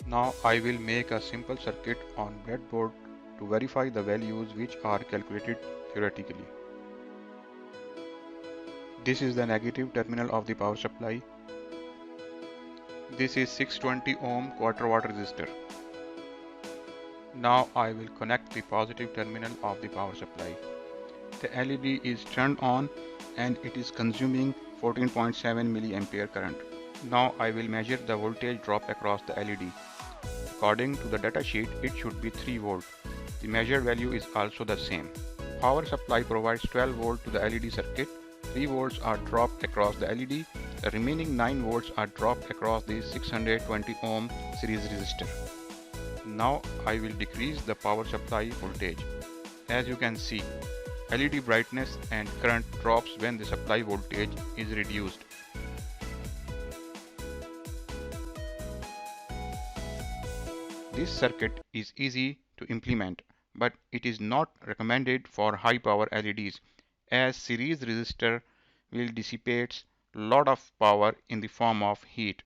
Now I will make a simple circuit on breadboard to verify the values which are calculated theoretically. This is the negative terminal of the power supply. This is 620 ohm quarter watt resistor. Now I will connect the positive terminal of the power supply. The LED is turned on and it is consuming 14.7 milliampere current. Now I will measure the voltage drop across the LED. According to the datasheet, it should be 3 volt. The measured value is also the same. Power supply provides 12 volt to the LED circuit. 3 volts are dropped across the LED. The remaining 9 volts are dropped across the 620 ohm series resistor. Now I will decrease the power supply voltage. As you can see, LED brightness and current drops when the supply voltage is reduced. This circuit is easy to implement, but it is not recommended for high power LEDs as series resistor will dissipate lot of power in the form of heat.